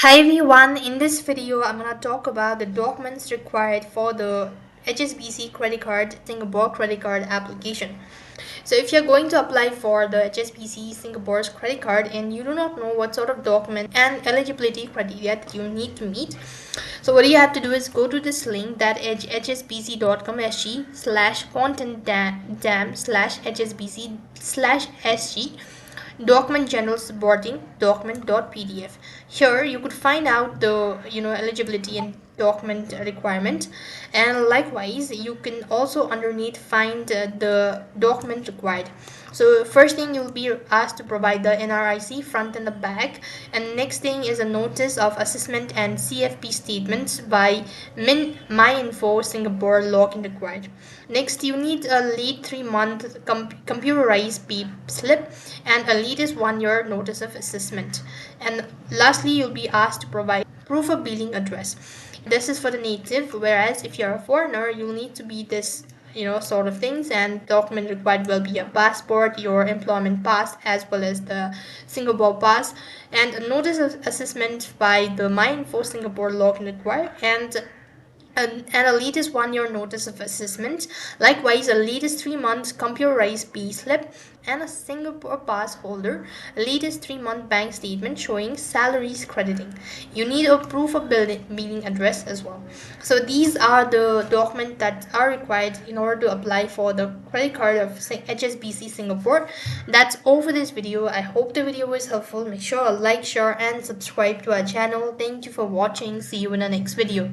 Hi everyone, in this video I'm going to talk about the documents required for the HSBC credit card, Singapore credit card application. So if you're going to apply for the HSBC Singapore's credit card and you do not know what sort of document and eligibility criteria that you need to meet, so what you have to do is go to this link, that is hsbc.com/content-dam/hsbc/sg document general supporting document.pdf. Here you could find out the eligibility and document requirement, and likewise you can also underneath find the document required. So first thing, you'll be asked to provide the NRIC front and the back, and next thing is a notice of assessment and CFP statements by MyInfo Singapore login required. Next, you need a lead 3-month computerized pay slip and a latest 1-year notice of assessment. And lastly, you'll be asked to provide proof of billing address. This is for the native, whereas if you're a foreigner, you'll need to be this sort of things, and document required will be a passport, your employment pass, as well as the Singapore pass, and a notice of assessment by the MyInfo Singapore login required, and a latest 1-year notice of assessment, likewise a latest 3-month computerized pay slip, and a Singapore pass holder, a latest 3-month bank statement showing salaries crediting. You need a proof of billing address as well. So these are the documents that are required in order to apply for the credit card of HSBC Singapore. That's all for this video. I hope the video was helpful. Make sure to like, share and subscribe to our channel. Thank you for watching. See you in the next video.